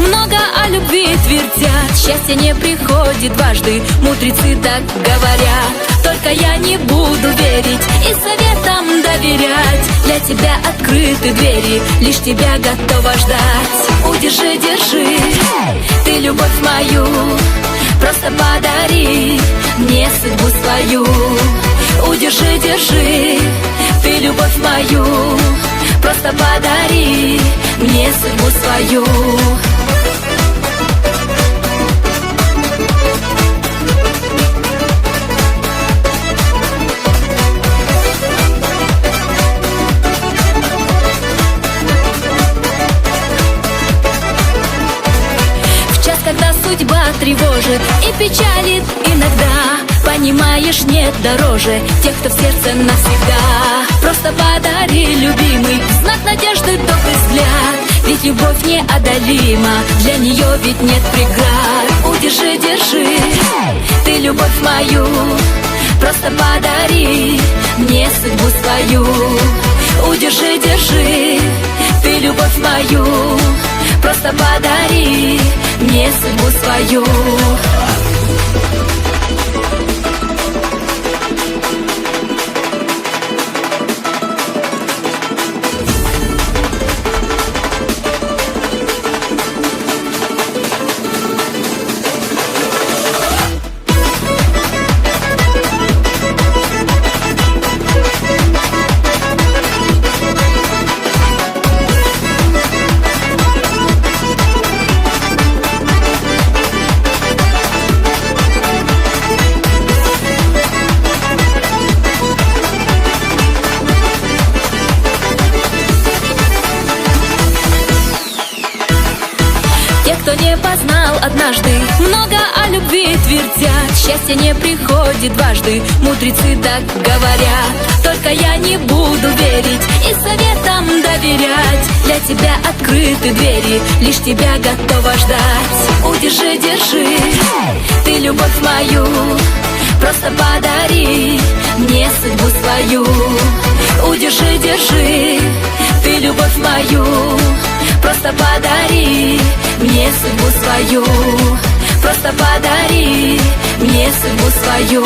много о любви твердят. Счастье не приходит дважды, мудрецы так говорят. Только я не буду верить и советам доверять. Для тебя открыты двери, лишь тебя готова ждать. Удержи, держи, ты любовь мою, просто подари мне судьбу свою. Удержи, держи, ты любовь мою, просто подари мне судьбу свою. Когда судьба тревожит и печалит иногда, понимаешь, нет дороже тех, кто в сердце навсегда. Просто подари, любимый, знак надежды, добрый взгляд. Ведь любовь неодолима, для нее ведь нет преград. Удержи, держи, ты любовь мою, просто подари мне судьбу свою. Удержи, держи, ты любовь мою, просто подари мне судьбу свою. Кто не познал однажды, много о любви твердят. Счастье не приходит дважды, мудрецы так говорят. Только я не буду верить и советам доверять. Для тебя открыты двери, лишь тебя готова ждать. Удержи, держи, ты любовь мою, просто подари мне судьбу свою. Удержи, держи, ты любовь мою, просто подари мне судьбу свою. Просто подари мне судьбу свою.